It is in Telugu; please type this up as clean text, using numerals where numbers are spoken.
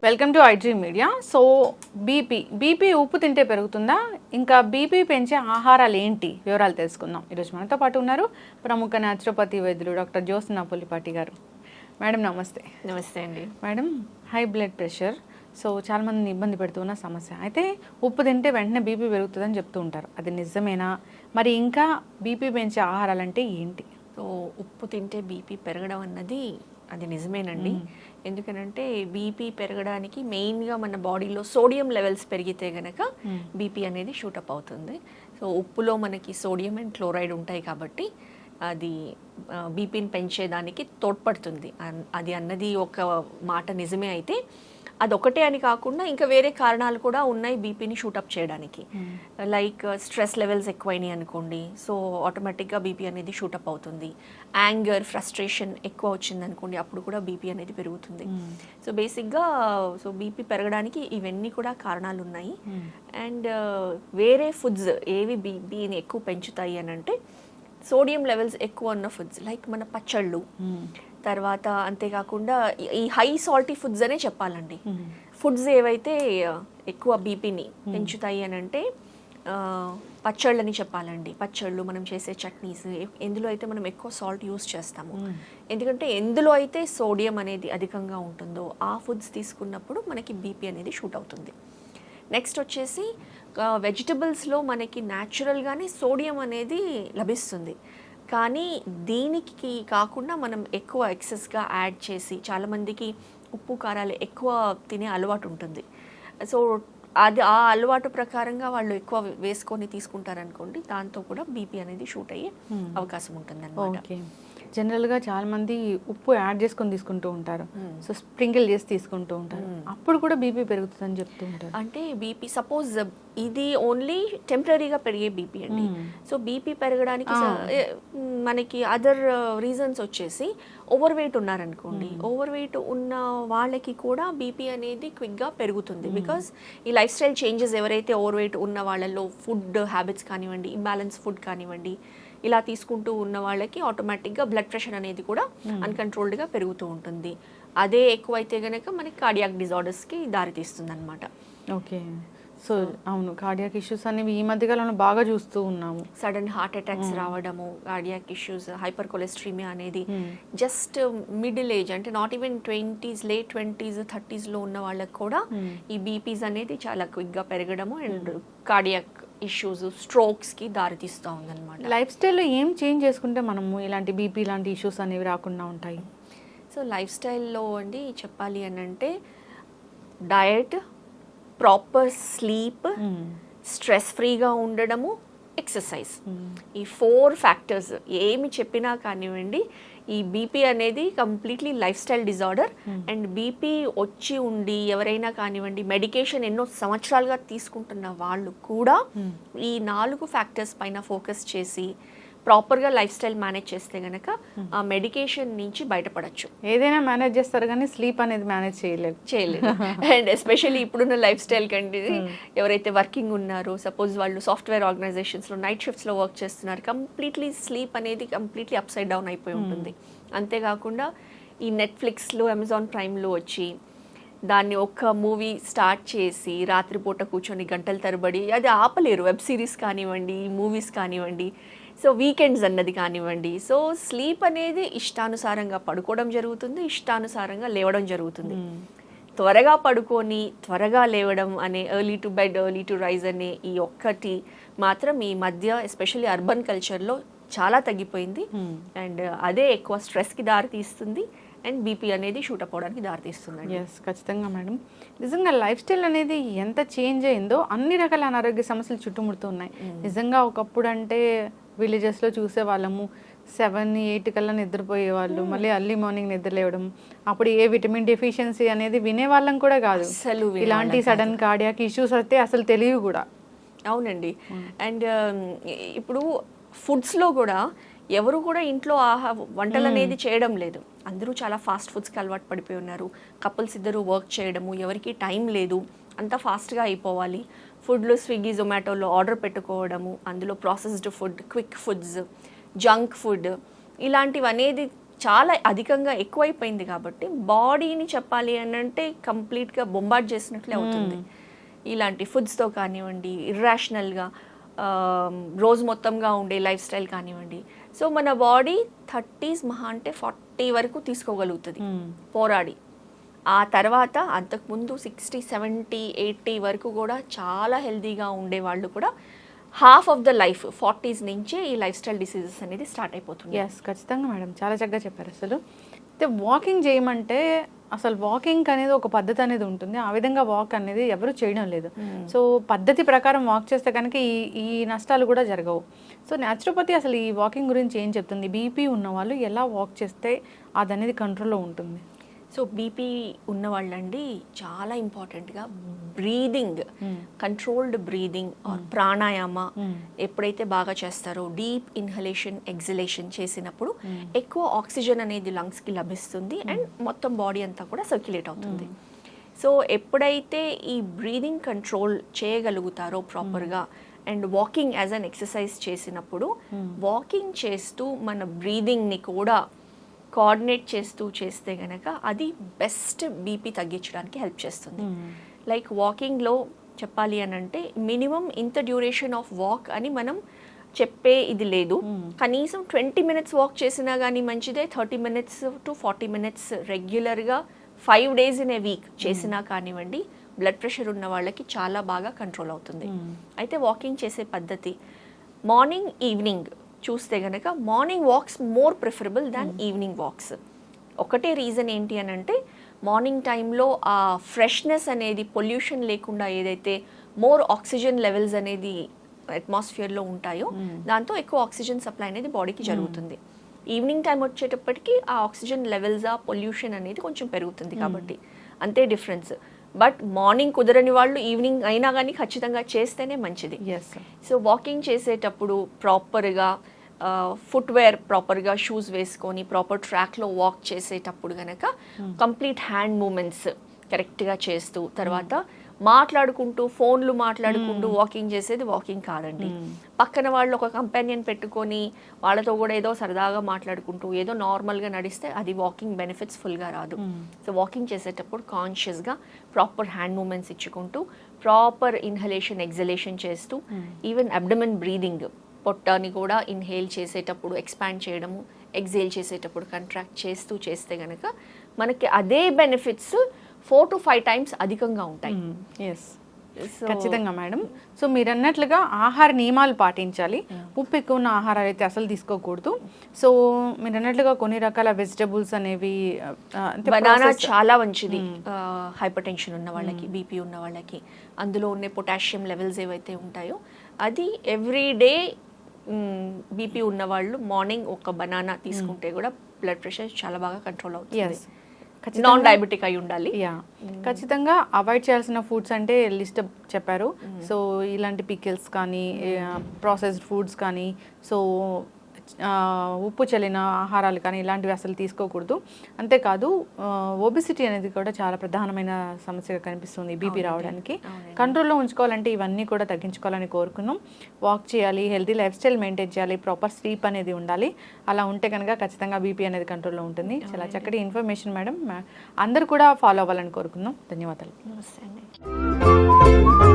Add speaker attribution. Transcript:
Speaker 1: Welcome to iDream media. So BP ఉప్పు తింటే పెరుగుతుందా, ఇంకా బీపీ పెంచే ఆహారాలు ఏంటి, వివరాలు తెలుసుకుందాం. ఈరోజు మనతో పాటు ఉన్నారు ప్రముఖ న్యాచురోపతి వైద్యులు డాక్టర్ జ్యోత్స్న పులిపాటి గారు. మేడం నమస్తే.
Speaker 2: నమస్తే అండి.
Speaker 1: Madam, high blood pressure so చాలామందిని ఇబ్బంది పెడుతున్న సమస్య. అయితే ఉప్పు తింటే వెంటనే బీపీ పెరుగుతుందని చెప్తూ ఉంటారు, అది నిజమేనా? మరి ఇంకా బీపీ పెంచే ఆహారాలు అంటే ఏంటి?
Speaker 2: సో ఉప్పు తింటే బీపీ పెరగడం అన్నది అది నిజమేనండి. ఎందుకనంటే బీపీ పెరగడానికి మెయిన్గా మన బాడీలో సోడియం లెవెల్స్ పెరిగితే గనక బీపీ అనేది షూటప్ అవుతుంది. సో ఉప్పులో మనకి సోడియం అండ్ క్లోరైడ్ ఉంటాయి కాబట్టి అది బీపీని పెంచేదానికి తోడ్పడుతుంది. అది అన్నది ఒక మాట నిజమే. అయితే అదొకటే అని కాకుండా ఇంకా వేరే కారణాలు కూడా ఉన్నాయి బీపీని షూటప్ చేయడానికి. లైక్ స్ట్రెస్ లెవెల్స్ ఎక్కువైనాయి అనుకోండి, సో ఆటోమేటిక్గా బీపీ అనేది షూటప్ అవుతుంది. యాంగర్, ఫ్రస్ట్రేషన్ ఎక్కువ వచ్చింది అనుకోండి, అప్పుడు కూడా బీపీ అనేది పెరుగుతుంది. సో బేసిక్గా బీపీ పెరగడానికి ఇవన్నీ కూడా కారణాలు ఉన్నాయి. అండ్ వేరే ఫుడ్స్ ఏవి బీపీని ఎక్కువ పెంచుతాయి అని అంటే సోడియం లెవెల్స్ ఎక్కువ ఉన్న ఫుడ్స్ లైక్ మన పచ్చళ్ళు, తర్వాత అంతేకాకుండా ఈ హై సాల్టీ ఫుడ్స్ అనే చెప్పాలండి. ఫుడ్స్ ఏవైతే ఎక్కువ బీపీని పెంచుతాయి అని అంటే పచ్చళ్ళని చెప్పాలండి. పచ్చళ్ళు, మనం చేసే చట్నీస్, ఎందులో అయితే మనం ఎక్కువ సాల్ట్ యూస్ చేస్తాము. ఎందుకంటే ఎందులో అయితే సోడియం అనేది అధికంగా ఉంటుందో ఆ ఫుడ్స్ తీసుకున్నప్పుడు మనకి బీపీ అనేది షూట్ అవుతుంది. నెక్స్ట్ వచ్చేసి వెజిటబుల్స్లో మనకి న్యాచురల్గానే సోడియం అనేది లభిస్తుంది. కానీ దీనికి కాకుండా మనం ఎక్కువ ఎక్సెస్గా యాడ్ చేసి, చాలామందికి ఉప్పు కారాలు ఎక్కువ తినే అలవాటు ఉంటుంది. సో అది ఆ అలవాటు ప్రకారంగా వాళ్ళు ఎక్కువ వేసుకొని తీసుకుంటారనుకోండి, దాంతో కూడా బీపీ అనేది షూట్ అయ్యే అవకాశం ఉంటుంది అన్నమాట.
Speaker 1: జనరల్గా చాలామంది ఉప్పు యాడ్ చేసుకొని తీసుకుంటూ ఉంటారు, సో స్ప్రింకిల్ చేసి తీసుకుంటూ ఉంటారు, అప్పుడు కూడా బీపీ పెరుగుతుందని చెప్తూ ఉంటారు. అంటే
Speaker 2: బీపీ సపోజ్ ఇది ఓన్లీ టెంపరీగా పెరిగే బీపీ అండి. సో బీపీ పెరగడానికి మనకి అదర్ రీజన్స్ వచ్చేసి ఓవర్ వెయిట్ ఉన్నారనుకోండి, ఓవర్ వెయిట్ ఉన్న వాళ్ళకి కూడా బీపీ అనేది క్విక్గా పెరుగుతుంది. బికాస్ ఈ లైఫ్ స్టైల్ చేంజెస్ ఎవరైతే ఓవర్ వెయిట్ ఉన్న వాళ్ళలో ఫుడ్ హ్యాబిట్స్ కానివ్వండి, ఇంబ్యాలెన్స్ ఫుడ్ కానివ్వండి, ఇలా తీసుకుంటూ ఉన్న వాళ్ళకి ఆటోమేటిక్గా బ్లడ్ ప్రెషర్ అనేది కూడా అన్కంట్రోల్డ్గా పెరుగుతూ ఉంటుంది. అదే ఎక్కువైతే కనుక మనకి కార్డియాక్ డిజార్డర్స్కి దారితీస్తుంది అనమాట.
Speaker 1: ఓకే. సో అవును, కార్డియాక్ ఇష్యూస్ అనేవి ఈ మధ్యకాలంలో బాగా చూస్తూ ఉన్నాము.
Speaker 2: సడన్ హార్ట్ అటాక్స్ రావడము, కార్డియాక్ ఇష్యూస్, హైపర్ కొలెస్ట్రీమియా అనేది జస్ట్ మిడిల్ ఏజ్ అంటే not even 20s, late 20s, 30sలో ఉన్న వాళ్ళకి కూడా ఈ బీపీస్ అనేది చాలా క్విక్గా పెరగడము అండ్ కార్డియాక్ ఇష్యూస్, స్ట్రోక్స్కి దారితీస్తూ ఉందన్నమాట.
Speaker 1: లైఫ్ స్టైల్లో ఏం చేంజ్ చేసుకుంటే మనము ఇలాంటి బీపీ లాంటి ఇష్యూస్ అనేవి రాకుండా ఉంటాయి?
Speaker 2: సో లైఫ్ స్టైల్లో అండి చెప్పాలి అని అంటే డయట్, ప్రాపర్ స్లీప్, స్ట్రెస్ ఫ్రీగా ఉండడము, ఎక్సర్సైజ్, ఈ 4 ఫ్యాక్టర్స్ ఏమి చెప్పినా కానివ్వండి, ఈ బీపీ అనేది completely life style disorder. And BP వచ్చి ఉండి ఎవరైనా కానివ్వండి మెడికేషన్ ఎన్నో సంవత్సరాలుగా తీసుకుంటున్న వాళ్ళు కూడా ఈ 4 ఫ్యాక్టర్స్ పైన ఫోకస్ చేసి ప్రాపర్గా లైఫ్ స్టైల్ మేనేజ్ చేస్తే గనక ఆ మెడికేషన్ నుంచి బయటపడచ్చు.
Speaker 1: ఏదైనా మేనేజ్ చేస్తారు కానీ స్లీప్ అనేది మేనేజ్ చేయలేదు.
Speaker 2: అండ్ ఎస్పెషల్లీ ఇప్పుడున్న లైఫ్ స్టైల్ కంటే ఎవరైతే వర్కింగ్ ఉన్నారో, సపోజ్ వాళ్ళు సాఫ్ట్వేర్ ఆర్గనైజేషన్స్లో నైట్ షిఫ్ట్స్లో వర్క్ చేస్తున్నారు, కంప్లీట్లీ స్లీప్ అనేది కంప్లీట్లీ అప్సైడ్ డౌన్ అయిపోయి ఉంటుంది. అంతేకాకుండా ఈ నెట్ఫ్లిక్స్లో, అమెజాన్ ప్రైమ్లో వచ్చి దాన్ని ఒక్క మూవీ స్టార్ట్ చేసి రాత్రిపూట కూర్చొని గంటల తరబడి అది ఆపలేరు. వెబ్ సిరీస్ కానివ్వండి, మూవీస్ కానివ్వండి, సో వీకెండ్స్ అన్నది కానివ్వండి. సో స్లీప్ అనేది ఇష్టానుసారంగా పడుకోవడం జరుగుతుంది, ఇష్టానుసారంగా లేవడం జరుగుతుంది. త్వరగా పడుకొని త్వరగా లేవడం అనే early to bed early to rise అనే ఈ ఒక్కటి మాత్రం ఈ మధ్య ఎస్పెషల్లీ అర్బన్ కల్చర్లో చాలా తగ్గిపోయింది. అండ్ అదే ఎక్కువ స్ట్రెస్కి దారితీస్తుంది అండ్ బీపీ అనేది షూటప్ అవడానికి దారితీస్తుంది.
Speaker 1: ఎస్, ఖచ్చితంగా మేడం. నిజంగా లైఫ్ స్టైల్ అనేది ఎంత చేంజ్ అయిందో అన్ని రకాల అనారోగ్య సమస్యలు చుట్టుముడుతూ ఉన్నాయి. నిజంగా ఒకప్పుడు అంటే విలేజెస్లో చూసే వాళ్ళము 7-8 కల్లా నిద్రపోయేవాళ్ళు, మళ్ళీ ఎర్లీ మార్నింగ్ నిద్రలేవడం, అప్పుడు ఏ విటమిన్ డెఫిషియన్సీ అనేది వినేవాళ్ళం కూడా కాదు. ఇలాంటి సడన్ కార్డియాక్ ఇష్యూస్ అయితే అసలు తెలియవు కూడా.
Speaker 2: అవునండి. అండ్ ఇప్పుడు ఫుడ్స్లో కూడా ఎవరు కూడా ఇంట్లో వంటలు అనేది చేయడం లేదు. అందరూ చాలా ఫాస్ట్ ఫుడ్స్కి అలవాటు పడిపోయి ఉన్నారు. కపుల్స్ ఇద్దరు వర్క్ చేయడము, ఎవరికి టైం లేదు, అంతా ఫాస్ట్గా అయిపోవాలి. ఫుడ్లో స్విగ్గీ, జొమాటోలో ఆర్డర్ పెట్టుకోవడము, అందులో processed food, quick foods, junk food, ఇలాంటివి అనేది చాలా అధికంగా ఎక్కువైపోయింది కాబట్టి బాడీని చెప్పాలి అని అంటే కంప్లీట్గా బొంబార్డ్ చేసినట్లే అవుతుంది. ఇలాంటి ఫుడ్స్తో కానివ్వండి, ఇర్రాషనల్గా రోజు మొత్తంగా ఉండే లైఫ్ స్టైల్ కానివ్వండి. సో మన బాడీ 30s మహా అంటే 40 వరకు తీసుకోగలుగుతుంది పోరాడి. ఆ తర్వాత అంతకుముందు 60, 70, 80 వరకు కూడా చాలా హెల్తీగా ఉండేవాళ్ళు కూడా half of the life 40s నుంచే ఈ లైఫ్ స్టైల్ డిసీజెస్ అనేది స్టార్ట్ అయిపోతుంది.
Speaker 1: ఎస్, ఖచ్చితంగా మేడం, చాలా చక్కగా చెప్పారు. అసలు అయితే వాకింగ్ చేయమంటే అసలు వాకింగ్ అనేది ఒక పద్ధతి అనేది ఉంటుంది, ఆ విధంగా వాక్ అనేది ఎవరు చేయడం లేదు. సో పద్ధతి ప్రకారం వాక్ చేస్తే కనుక ఈ నష్టాలు కూడా జరగవు. సో న్యాచురోపతి అసలు ఈ వాకింగ్ గురించి ఏం చెప్తుంది? బీపీ ఉన్న వాళ్ళు ఎలా వాక్ చేస్తే అది అనేది కంట్రోల్లో ఉంటుంది?
Speaker 2: సో బీపీ ఉన్న వాళ్ళండి చాలా ఇంపార్టెంట్గా breathing, controlled breathing or pranayama ఎప్పుడైతే బాగా చేస్తారో, డీప్ ఇన్హలేషన్ ఎగ్జలేషన్ చేసినప్పుడు ఎక్కువ ఆక్సిజన్ అనేది లంగ్స్కి లభిస్తుంది అండ్ మొత్తం బాడీ అంతా కూడా సర్క్యులేట్ అవుతుంది. సో ఎప్పుడైతే ఈ బ్రీదింగ్ కంట్రోల్ చేయగలుగుతారో ప్రాపర్గా and walking as an exercise చేసినప్పుడు, వాకింగ్ చేస్తూ మన బ్రీదింగ్ని కూడా కోఆర్డినేట్ చేస్తే గనక అది బెస్ట్ బీపీ తగ్గించడానికి హెల్ప్ చేస్తుంది. లైక్ వాకింగ్లో చెప్పాలి అని అంటే మినిమం ఇంత డ్యూరేషన్ ఆఫ్ వాక్ అని మనం చెప్పే ఇది లేదు. కనీసం 20 minutes వాక్ చేసినా కానీ మంచిదే, 30 minutes to 40 minutes రెగ్యులర్గా 5 days in a week చేసినా కానివ్వండి, బ్లడ్ ప్రెషర్ ఉన్న వాళ్ళకి చాలా బాగా కంట్రోల్ అవుతుంది. అయితే వాకింగ్ చేసే పద్ధతి మార్నింగ్ ఈవినింగ్ చూస్తే గనక మార్నింగ్ వాక్స్ మోర్ ప్రిఫరబుల్ దాన్ ఈవినింగ్ వాక్స్. ఒకటే రీజన్ ఏంటి అని అంటే మార్నింగ్ టైంలో ఆ ఫ్రెష్నెస్ అనేది, పొల్యూషన్ లేకుండా ఏదైతే మోర్ ఆక్సిజన్ లెవెల్స్ అనేది అట్మాస్ఫియర్లో ఉంటాయో దాంతో ఎక్కువ ఆక్సిజన్ సప్లై అనేది బాడీకి జరుగుతుంది. ఈవినింగ్ టైం వచ్చేటప్పటికి ఆ ఆక్సిజన్ లెవెల్స్, ఆ పొల్యూషన్ అనేది కొంచెం పెరుగుతుంది కాబట్టి అంతే డిఫరెన్స్. బట్ మార్నింగ్ కుదరని వాళ్ళు ఈవినింగ్ అయినా కానీ ఖచ్చితంగా చేస్తేనే మంచిది. సో వాకింగ్ చేసేటప్పుడు ప్రాపర్గా ఫుట్వేర్, ప్రాపర్గా షూస్ వేసుకొని ప్రాపర్ ట్రాక్లో వాక్ చేసేటప్పుడు కనుక కంప్లీట్ హ్యాండ్ మూమెంట్స్ కరెక్ట్గా చేస్తూ, తర్వాత మాట్లాడుకుంటూ ఫోన్లు మాట్లాడుకుంటూ వాకింగ్ చేసేది వాకింగ్ కాదండి. పక్కన వాళ్ళు ఒక కంపానియన్ పెట్టుకొని వాళ్ళతో కూడా ఏదో సరదాగా మాట్లాడుకుంటూ ఏదో నార్మల్గా నడిస్తే అది వాకింగ్ బెనిఫిట్స్ ఫుల్గా రాదు. సో వాకింగ్ చేసేటప్పుడు కాన్షియస్గా ప్రాపర్ హ్యాండ్ మూమెంట్స్ ఇచ్చుకుంటూ, ప్రాపర్ ఇన్హలేషన్ ఎగ్జలేషన్ చేస్తూ, ఈవెన్ అబ్డమన్ బ్రీదింగ్, పొట్టని కూడా ఇన్హేల్ చేసేటప్పుడు ఎక్స్పాండ్ చేయడము, ఎగ్జేల్ చేసేటప్పుడు కంట్రాక్ట్ చేస్తూ చేస్తే కనుక మనకి అదే బెనిఫిట్స్ 4 to 5 times అధికంగా ఉంటాయి.
Speaker 1: ఖచ్చితంగా మేడం. సో మీరు అన్నట్లుగా ఆహార నియమాలు పాటించాలి. ఉప్పు ఎక్కువ ఉన్న ఆహారాలు అయితే అసలు తీసుకోకూడదు. సో మీరు అన్నట్లుగా కొన్ని రకాల వెజిటబుల్స్ అనేవి,
Speaker 2: బనానా చాలా మంచిది హైపర్ టెన్షన్ ఉన్న వాళ్ళకి, బీపీ ఉన్న వాళ్ళకి. అందులో ఉన్న పొటాషియం లెవెల్స్ ఏవైతే ఉంటాయో అది ఎవ్రీడే బీపీ ఉన్న వాళ్ళు మార్నింగ్ ఒక బనానా తీసుకుంటే కూడా బ్లడ్ ప్రెషర్ చాలా బాగా కంట్రోల్ అవుతుంది. నాన్ డయాబెటిక్ అయి ఉండాలి.
Speaker 1: ఖచ్చితంగా అవాయిడ్ చేయాల్సిన ఫుడ్స్ అంటే లిస్ట్ చెప్పారు. సో ఇలాంటి పికిల్స్ కానీ, ప్రాసెస్డ్ ఫుడ్స్ కానీ, సో ఉప్పు చల్లిన ఆహారాలు కానీ ఇలాంటివి అసలు తీసుకోకూడదు. అంతేకాదు ఒబిసిటీ అనేది కూడా చాలా ప్రధానమైన సమస్యగా కనిపిస్తుంది బీపీ రావడానికి. కంట్రోల్లో ఉంచుకోవాలంటే ఇవన్నీ కూడా తగ్గించుకోవాలని కోరుకున్నాం. వాక్ చేయాలి, హెల్తీ లైఫ్ స్టైల్ మెయింటైన్ చేయాలి, ప్రాపర్ స్లీప్ అనేది ఉండాలి. అలా ఉంటే కనుక ఖచ్చితంగా బీపీ అనేది కంట్రోల్లో ఉంటుంది. చాలా చక్కటి ఇన్ఫర్మేషన్ మేడం, అందరూ కూడా ఫాలో అవ్వాలని కోరుకున్నాం. ధన్యవాదాలు.
Speaker 2: నమస్తే అండి.